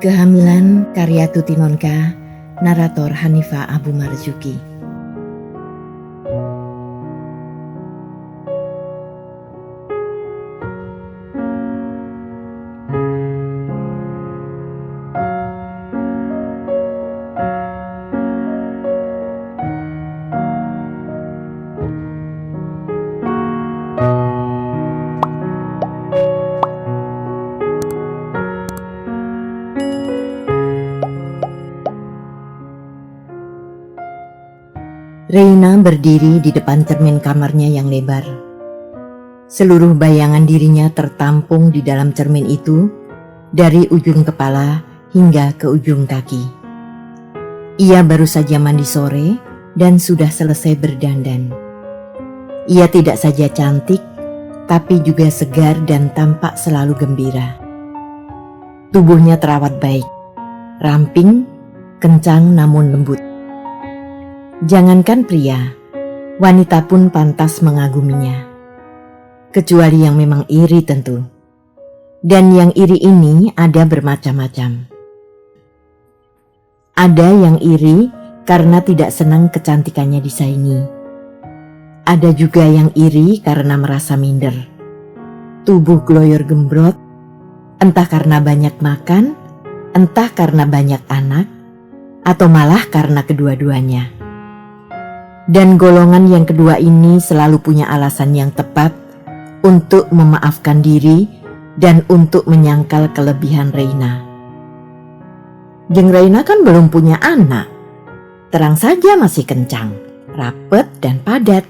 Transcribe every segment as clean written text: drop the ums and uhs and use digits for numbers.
Kehamilan karya Tuti Nonka, narator Hanifah Abu Marzuki. Reina berdiri di depan cermin kamarnya yang lebar. Seluruh bayangan dirinya tertampung di dalam cermin itu, dari ujung kepala hingga ke ujung kaki. Ia baru saja mandi sore dan sudah selesai berdandan. Ia tidak saja cantik, tapi juga segar dan tampak selalu gembira. Tubuhnya terawat baik, ramping, kencang namun lembut. Jangankan pria, wanita pun pantas mengaguminya. Kecuali yang memang iri tentu. Dan yang iri ini ada bermacam-macam. Ada yang iri karena tidak senang kecantikannya disaingi. Ada juga yang iri karena merasa minder. Tubuh gloyor gembrot, entah karena banyak makan, entah karena banyak anak, atau malah karena kedua-duanya. Dan golongan yang kedua ini selalu punya alasan yang tepat untuk memaafkan diri dan untuk menyangkal kelebihan Reina. Jeng Reina kan belum punya anak, terang saja masih kencang, rapet dan padat.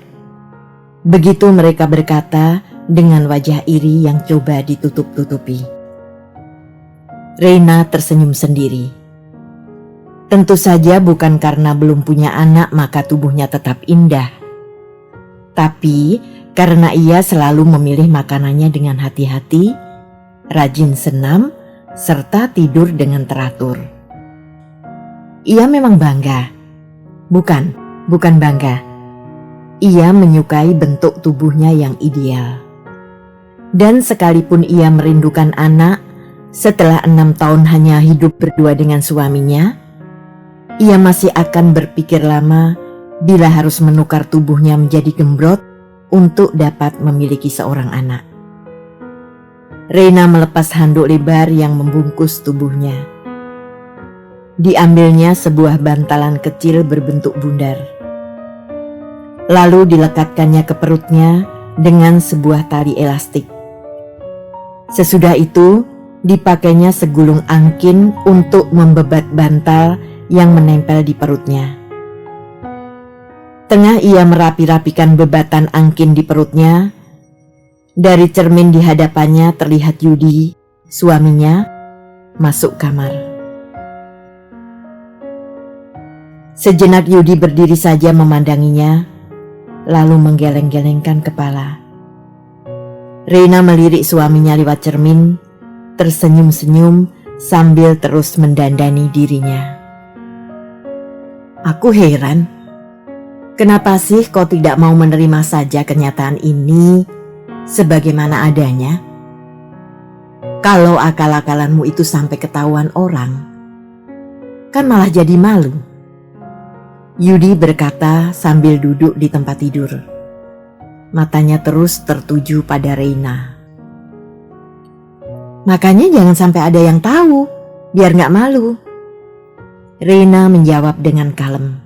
Begitu mereka berkata dengan wajah iri yang coba ditutup-tutupi. Reina tersenyum sendiri. Tentu saja bukan karena belum punya anak maka tubuhnya tetap indah. Tapi karena ia selalu memilih makanannya dengan hati-hati, rajin senam, serta tidur dengan teratur. Ia memang bangga. Bukan bangga. Ia menyukai bentuk tubuhnya yang ideal. Dan sekalipun ia merindukan anak, setelah 6 tahun hanya hidup berdua dengan suaminya, ia masih akan berpikir lama bila harus menukar tubuhnya menjadi gembrot untuk dapat memiliki seorang anak. Reina melepas handuk lebar yang membungkus tubuhnya. Diambilnya sebuah bantalan kecil berbentuk bundar. Lalu dilekatkannya ke perutnya dengan sebuah tali elastik. Sesudah itu dipakainya segulung angkin untuk membebat bantal yang menempel di perutnya. Tengah ia merapi-rapikan bebatan angkin di perutnya, dari cermin di hadapannya terlihat Yudi, suaminya, masuk kamar. Sejenak Yudi berdiri saja memandanginya, lalu menggeleng-gelengkan kepala. Reina melirik suaminya lewat cermin, tersenyum-senyum sambil terus mendandani dirinya. Aku heran, kenapa sih kau tidak mau menerima saja kenyataan ini sebagaimana adanya? Kalau akal-akalanmu itu sampai ketahuan orang, kan malah jadi malu. Yudi berkata sambil duduk di tempat tidur. Matanya terus tertuju pada Reina. Makanya jangan sampai ada yang tahu, biar gak malu. Reina menjawab dengan kalem.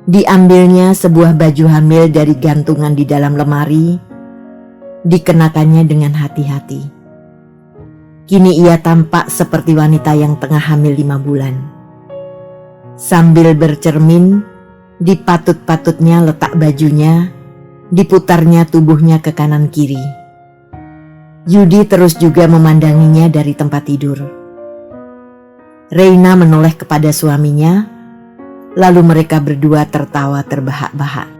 Diambilnya sebuah baju hamil dari gantungan di dalam lemari, dikenakannya dengan hati-hati. Kini ia tampak seperti wanita yang tengah hamil 5 bulan. Sambil bercermin, dipatut-patutnya letak bajunya, diputarnya tubuhnya ke kanan kiri. Yudi terus juga memandanginya dari tempat tidur. Reina menoleh kepada suaminya, lalu mereka berdua tertawa terbahak-bahak.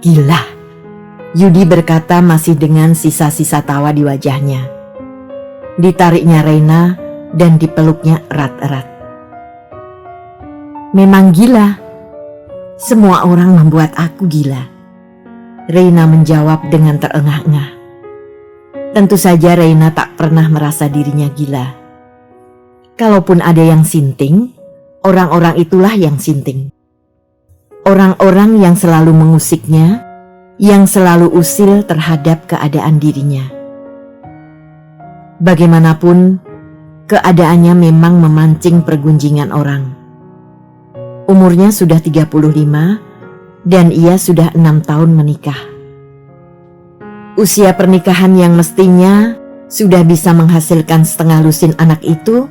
Gila, Yudi berkata masih dengan sisa-sisa tawa di wajahnya. Ditariknya Reina dan dipeluknya erat-erat. Memang gila, semua orang membuat aku gila. Reina menjawab dengan terengah-engah. Tentu saja Reina tak pernah merasa dirinya gila. Kalaupun ada yang sinting, orang-orang itulah yang sinting. Orang-orang yang selalu mengusiknya, yang selalu usil terhadap keadaan dirinya. Bagaimanapun, keadaannya memang memancing pergunjingan orang. Umurnya sudah 35 dan ia sudah 6 tahun menikah. Usia pernikahan yang mestinya sudah bisa menghasilkan setengah lusin anak itu,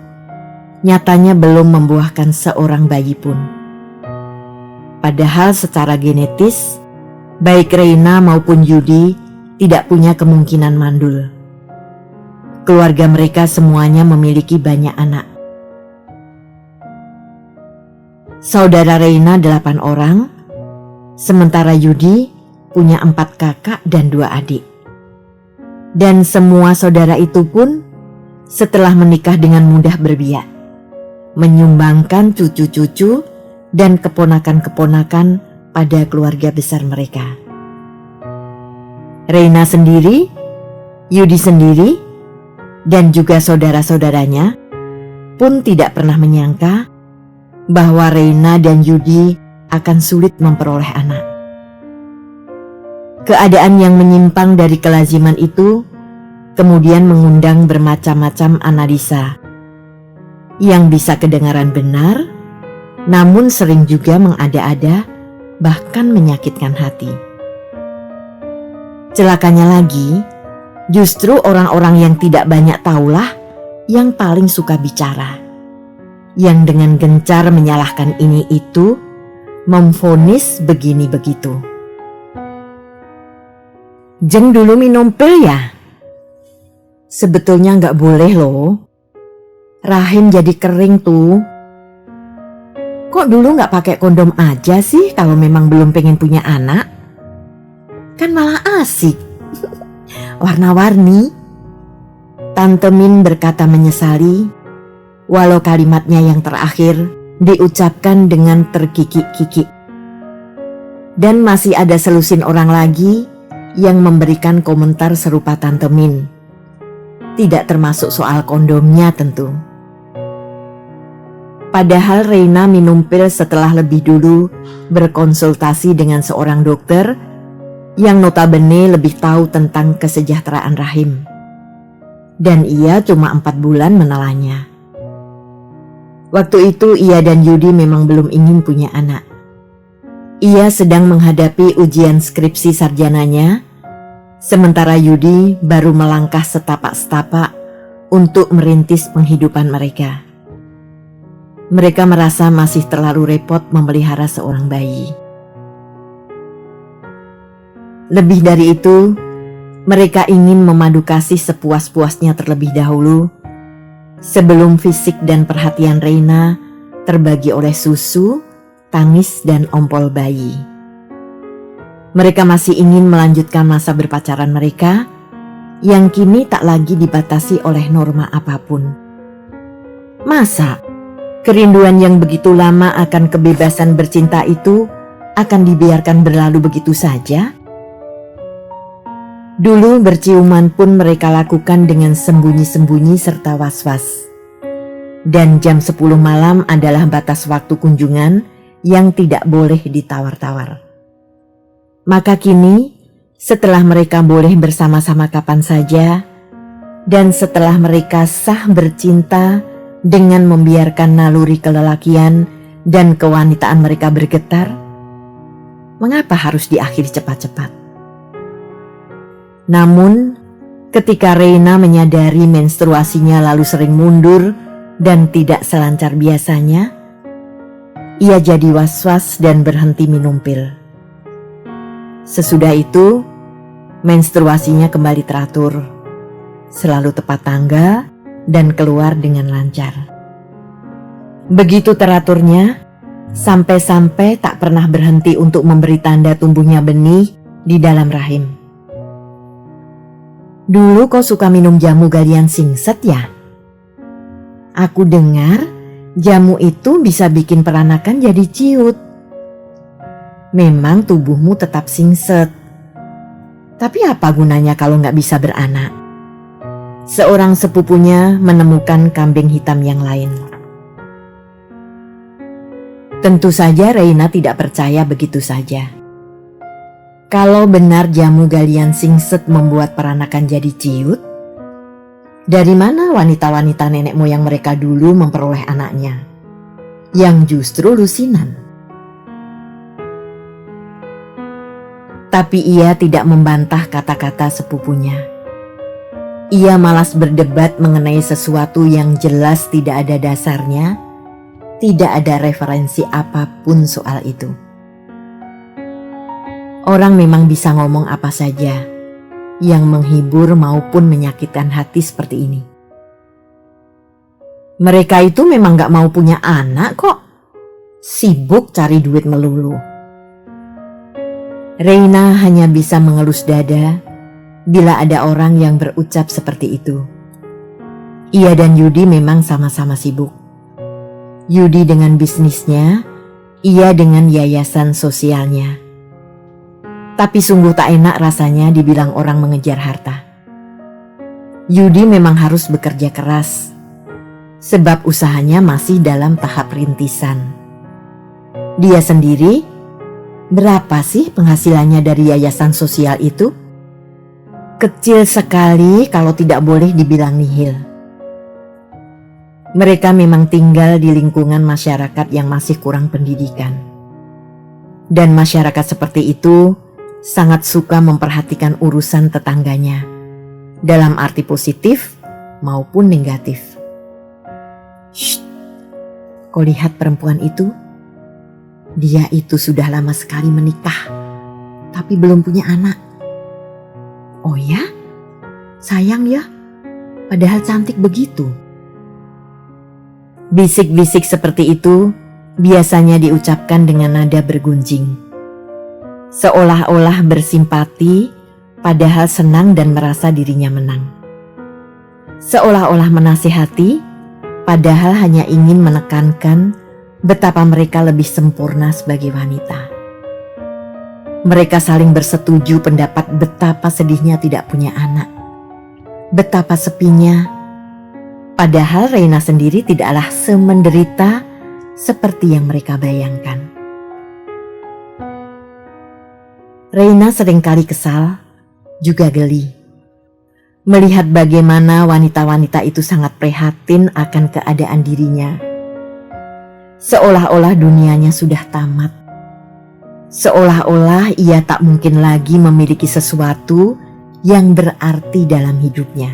nyatanya belum membuahkan seorang bayi pun. Padahal secara genetis, baik Reina maupun Yudi tidak punya kemungkinan mandul. Keluarga mereka semuanya memiliki banyak anak. Saudara Reina 8 orang, sementara Yudi punya 4 kakak dan 2 adik. Dan semua saudara itu pun setelah menikah dengan mudah berbiak, menyumbangkan cucu-cucu dan keponakan-keponakan pada keluarga besar mereka. Reina sendiri, Yudi sendiri, dan juga saudara-saudaranya pun tidak pernah menyangka bahwa Reina dan Yudi akan sulit memperoleh anak. Keadaan yang menyimpang dari kelaziman itu kemudian mengundang bermacam-macam analisa yang bisa kedengaran benar, namun sering juga mengada-ada, bahkan menyakitkan hati. Celakanya lagi, justru orang-orang yang tidak banyak tahulah yang paling suka bicara, yang dengan gencar menyalahkan ini itu, memvonis begini begitu. Jeng dulu minum pil ya? Sebetulnya nggak boleh loh. Rahim jadi kering tuh. Kok dulu nggak pakai kondom aja sih kalau memang belum pengen punya anak? Kan malah asik. Warna-warni. Tante Min berkata menyesali, walau kalimatnya yang terakhir diucapkan dengan terkikik-kikik. Dan masih ada selusin orang lagi yang memberikan komentar serupa Tante Min. Tidak termasuk soal kondomnya tentu. Padahal Reina minum pil setelah lebih dulu berkonsultasi dengan seorang dokter yang notabene lebih tahu tentang kesejahteraan rahim. Dan ia cuma 4 bulan menelannya. Waktu itu ia dan Yudi memang belum ingin punya anak. Ia sedang menghadapi ujian skripsi sarjananya, sementara Yudi baru melangkah setapak-setapak untuk merintis penghidupan mereka. Mereka merasa masih terlalu repot memelihara seorang bayi. Lebih dari itu, mereka ingin memadu kasih sepuas-puasnya terlebih dahulu, sebelum fisik dan perhatian Reina terbagi oleh susu, tangis, dan ompol bayi. Mereka masih ingin melanjutkan masa berpacaran mereka, yang kini tak lagi dibatasi oleh norma apapun. Masa kerinduan yang begitu lama akan kebebasan bercinta itu akan dibiarkan berlalu begitu saja? Dulu berciuman pun mereka lakukan dengan sembunyi-sembunyi serta was-was. Dan jam 10 malam adalah batas waktu kunjungan yang tidak boleh ditawar-tawar. Maka kini, setelah mereka boleh bersama-sama kapan saja, dan setelah mereka sah bercinta dengan membiarkan naluri kelelakian dan kewanitaan mereka bergetar, mengapa harus diakhiri cepat-cepat? Namun, ketika Reina menyadari menstruasinya lalu sering mundur dan tidak selancar biasanya, ia jadi was-was dan berhenti minum pil. Sesudah itu, menstruasinya kembali teratur, selalu tepat tanggal dan keluar dengan lancar. Begitu teraturnya, sampai-sampai tak pernah berhenti untuk memberi tanda tumbuhnya benih di dalam rahim. Dulu kau suka minum jamu galian singset ya? Aku dengar jamu itu bisa bikin peranakan jadi ciut. Memang tubuhmu tetap singset. Tapi apa gunanya kalau nggak bisa beranak? seorang sepupunya menemukan kambing hitam yang lain. Tentu saja Reina tidak percaya begitu saja. Kalau benar jamu galian singset membuat peranakan jadi ciut, dari mana wanita-wanita nenek moyang mereka dulu memperoleh anaknya, yang justru lusinan? Tapi ia tidak membantah kata-kata sepupunya. Ia malas berdebat mengenai sesuatu yang jelas tidak ada dasarnya, tidak ada referensi apapun soal itu. Orang memang bisa ngomong apa saja yang menghibur maupun menyakitkan hati seperti ini. Mereka itu memang gak mau punya anak kok, sibuk cari duit melulu. Reina hanya bisa mengelus dada bila ada orang yang berucap seperti itu. Ia dan Yudi memang sama-sama sibuk. Yudi dengan bisnisnya, ia dengan yayasan sosialnya. Tapi sungguh tak enak rasanya dibilang orang mengejar harta. Yudi memang harus bekerja keras, sebab usahanya masih dalam tahap rintisan. Dia sendiri, berapa sih penghasilannya dari yayasan sosial itu? Kecil sekali kalau tidak boleh dibilang nihil. Mereka memang tinggal di lingkungan masyarakat yang masih kurang pendidikan. Dan masyarakat seperti itu sangat suka memperhatikan urusan tetangganya, dalam arti positif maupun negatif. Shh, kau lihat perempuan itu? Dia itu sudah lama sekali menikah, tapi belum punya anak. Oh ya? Sayang ya, padahal cantik begitu. Bisik-bisik seperti itu biasanya diucapkan dengan nada bergunjing. Seolah-olah bersimpati, padahal senang dan merasa dirinya menang. Seolah-olah menasihati, padahal hanya ingin menekankan betapa mereka lebih sempurna sebagai wanita. Mereka saling bersetuju pendapat betapa sedihnya tidak punya anak, betapa sepinya. Padahal Reina sendiri tidaklah semenderita seperti yang mereka bayangkan. Reina seringkali kesal, juga geli, melihat bagaimana wanita-wanita itu sangat prihatin akan keadaan dirinya. Seolah-olah dunianya sudah tamat. Seolah-olah ia tak mungkin lagi memiliki sesuatu yang berarti dalam hidupnya.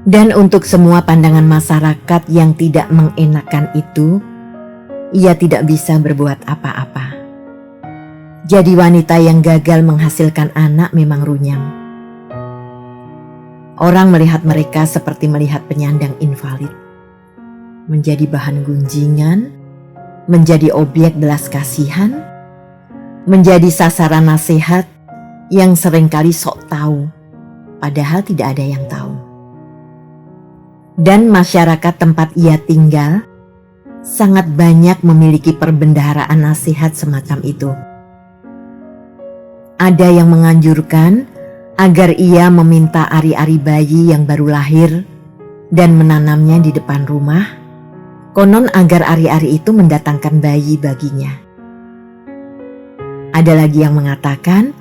Dan untuk semua pandangan masyarakat yang tidak mengenakan itu, ia tidak bisa berbuat apa-apa. Jadi wanita yang gagal menghasilkan anak memang runyam. Orang melihat mereka seperti melihat penyandang invalid. Menjadi bahan gunjingan, menjadi objek belas kasihan, menjadi sasaran nasihat yang seringkali sok tahu, padahal tidak ada yang tahu. Dan masyarakat tempat ia tinggal sangat banyak memiliki perbendaharaan nasihat semacam itu. Ada yang menganjurkan agar ia meminta ari-ari bayi yang baru lahir dan menanamnya di depan rumah, konon agar ari-ari itu mendatangkan bayi baginya. Ada lagi yang mengatakan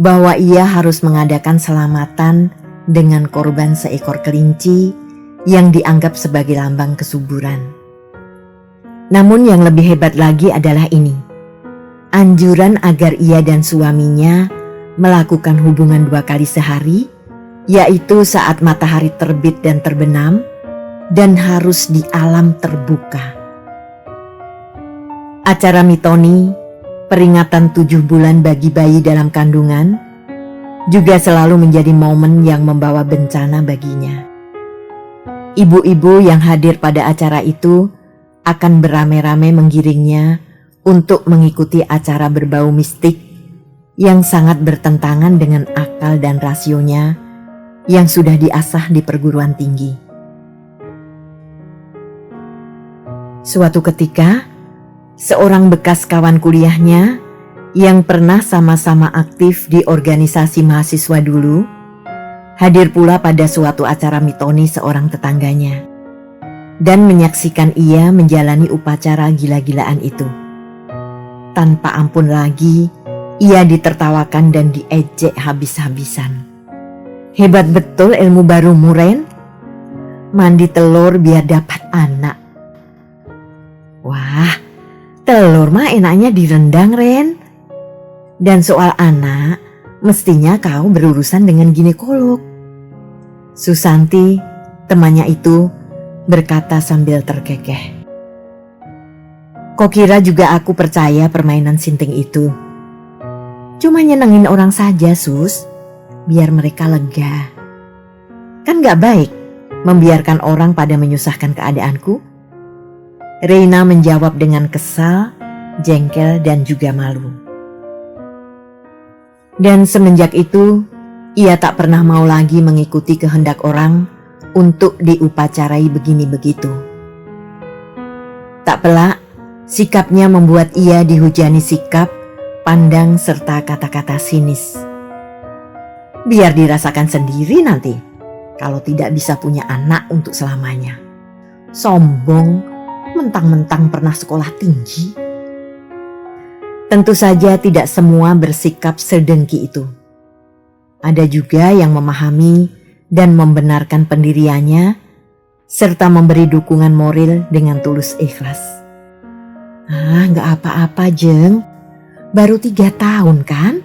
bahwa ia harus mengadakan selamatan dengan korban seekor kelinci yang dianggap sebagai lambang kesuburan. Namun yang lebih hebat lagi adalah ini. Anjuran agar ia dan suaminya melakukan hubungan 2 kali sehari, yaitu saat matahari terbit dan terbenam, dan harus di alam terbuka. Acara mitoni, peringatan 7 bulan bagi bayi dalam kandungan, juga selalu menjadi momen yang membawa bencana baginya. Ibu-ibu yang hadir pada acara itu akan beramai-ramai menggiringnya untuk mengikuti acara berbau mistik yang sangat bertentangan dengan akal dan rasionya yang sudah diasah di perguruan tinggi. Suatu ketika, seorang bekas kawan kuliahnya yang pernah sama-sama aktif di organisasi mahasiswa dulu hadir pula pada suatu acara mitoni seorang tetangganya dan menyaksikan ia menjalani upacara gila-gilaan itu. Tanpa ampun lagi, ia ditertawakan dan diejek habis-habisan. Hebat betul ilmu barumu, Ren. Mandi telur biar dapat anak. Wah, telur mah enaknya direndang, Ren. Dan soal anak, mestinya kau berurusan dengan ginekolog. Susanti, temannya itu, berkata sambil terkekeh. Kok kira juga aku percaya permainan sinting itu? Cuma nyenengin orang saja, Sus, biar mereka lega. Kan gak baik membiarkan orang pada menyusahkan keadaanku. Reina menjawab dengan kesal, jengkel, dan juga malu. Dan semenjak itu, ia tak pernah mau lagi mengikuti kehendak orang untuk diupacarai begini begitu. Tak pelak, sikapnya membuat ia dihujani sikap, pandang, serta kata-kata sinis. Biar dirasakan sendiri nanti, kalau tidak bisa punya anak untuk selamanya. Sombong, mentang-mentang pernah sekolah tinggi. Tentu saja tidak semua bersikap sedengki itu. Ada juga yang memahami dan membenarkan pendiriannya, serta memberi dukungan moral dengan tulus ikhlas. Gak apa-apa, Jeng. Baru 3 tahun kan?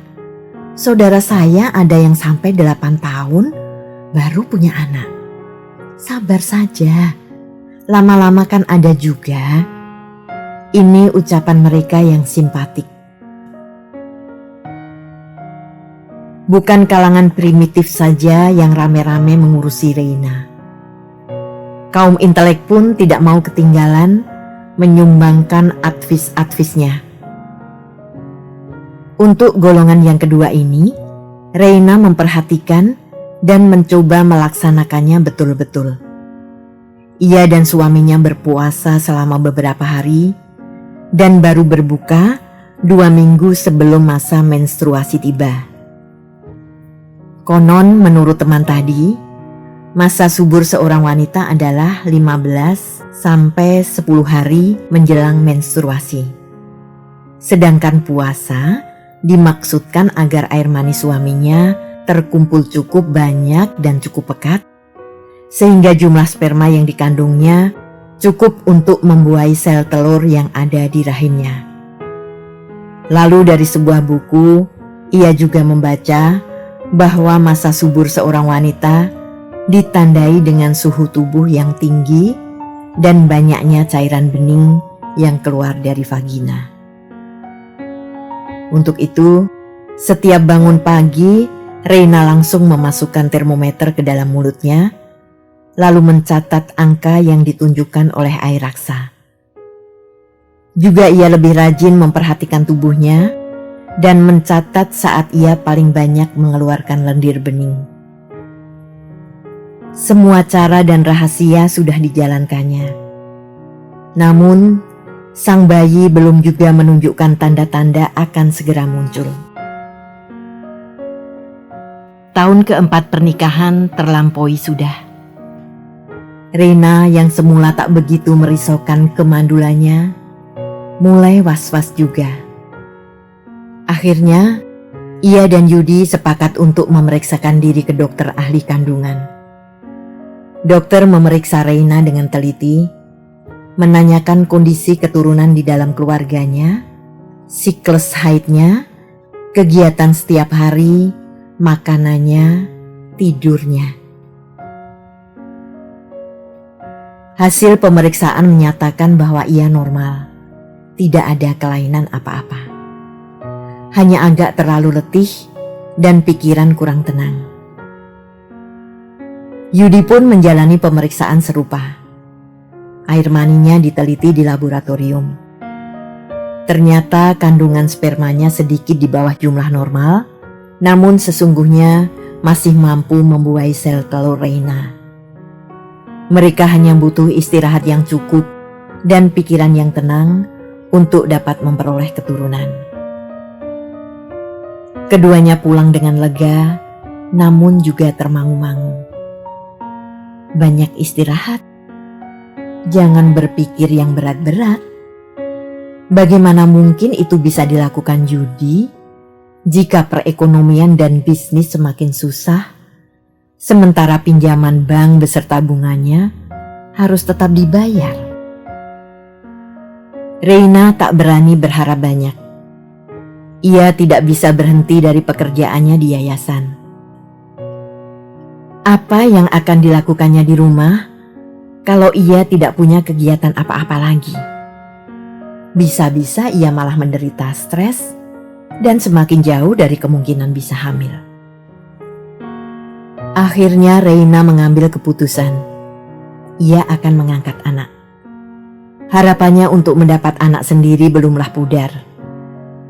Saudara saya ada yang sampai 8 tahun baru punya anak. Sabar saja. Lama-lama kan ada juga. Ini ucapan mereka yang simpatik. Bukan kalangan primitif saja yang rame-rame mengurusi Reina. Kaum intelek pun tidak mau ketinggalan menyumbangkan advis-advisnya. Untuk golongan yang kedua ini, Reina memperhatikan dan mencoba melaksanakannya betul-betul. Ia dan suaminya berpuasa selama beberapa hari dan baru berbuka 2 minggu sebelum masa menstruasi tiba. Konon menurut teman tadi, masa subur seorang wanita adalah 15 sampai 10 hari menjelang menstruasi. Sedangkan puasa dimaksudkan agar air mani suaminya terkumpul cukup banyak dan cukup pekat, sehingga jumlah sperma yang dikandungnya cukup untuk membuahi sel telur yang ada di rahimnya. Lalu dari sebuah buku, ia juga membaca bahwa masa subur seorang wanita ditandai dengan suhu tubuh yang tinggi dan banyaknya cairan bening yang keluar dari vagina. Untuk itu, setiap bangun pagi, Reina langsung memasukkan termometer ke dalam mulutnya, lalu mencatat angka yang ditunjukkan oleh air raksa. Juga ia lebih rajin memperhatikan tubuhnya dan mencatat saat ia paling banyak mengeluarkan lendir bening. Semua cara dan rahasia sudah dijalankannya. Namun, sang bayi belum juga menunjukkan tanda-tanda akan segera muncul. Tahun keempat pernikahan terlampaui sudah. Reina yang semula tak begitu merisaukan kemandulannya, mulai was-was juga. Akhirnya, ia dan Yudi sepakat untuk memeriksakan diri ke dokter ahli kandungan. Dokter memeriksa Reina dengan teliti, menanyakan kondisi keturunan di dalam keluarganya, siklus haidnya, kegiatan setiap hari, makanannya, tidurnya. Hasil pemeriksaan menyatakan bahwa ia normal, tidak ada kelainan apa-apa. Hanya agak terlalu letih dan pikiran kurang tenang. Yudi pun menjalani pemeriksaan serupa. Air maninya diteliti di laboratorium. Ternyata kandungan spermanya sedikit di bawah jumlah normal, namun sesungguhnya masih mampu membuahi sel telur Reina. Mereka hanya butuh istirahat yang cukup dan pikiran yang tenang untuk dapat memperoleh keturunan. Keduanya pulang dengan lega namun juga termangu-mangu. Banyak istirahat, jangan berpikir yang berat-berat. Bagaimana mungkin itu bisa dilakukan Judy jika perekonomian dan bisnis semakin susah, sementara pinjaman bank beserta bunganya harus tetap dibayar? Reina tak berani berharap banyak. Ia tidak bisa berhenti dari pekerjaannya di yayasan. Apa yang akan dilakukannya di rumah kalau ia tidak punya kegiatan apa-apa lagi? Bisa-bisa ia malah menderita stres dan semakin jauh dari kemungkinan bisa hamil. Akhirnya Reina mengambil keputusan. Ia akan mengangkat anak. Harapannya untuk mendapat anak sendiri belumlah pudar.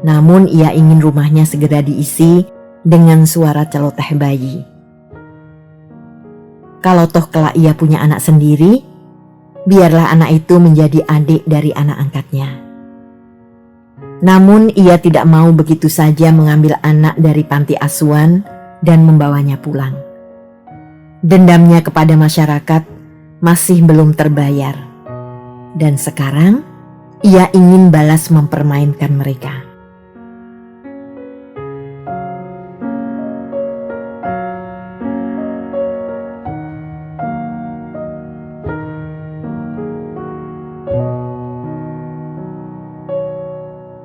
Namun ia ingin rumahnya segera diisi dengan suara celoteh bayi. Kalau toh kelak ia punya anak sendiri, biarlah anak itu menjadi adik dari anak angkatnya. Namun ia tidak mau begitu saja mengambil anak dari panti asuhan dan membawanya pulang. Dendamnya kepada masyarakat masih belum terbayar. Dan sekarang ia ingin balas mempermainkan mereka.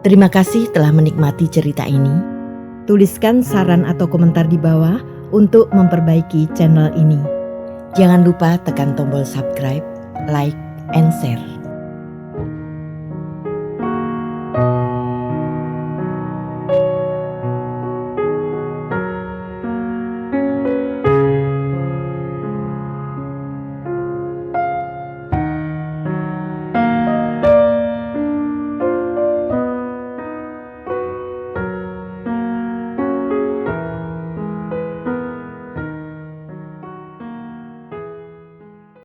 Terima kasih telah menikmati cerita ini. Tuliskan saran atau komentar di bawah untuk memperbaiki channel ini. Jangan lupa tekan tombol subscribe, like, and share.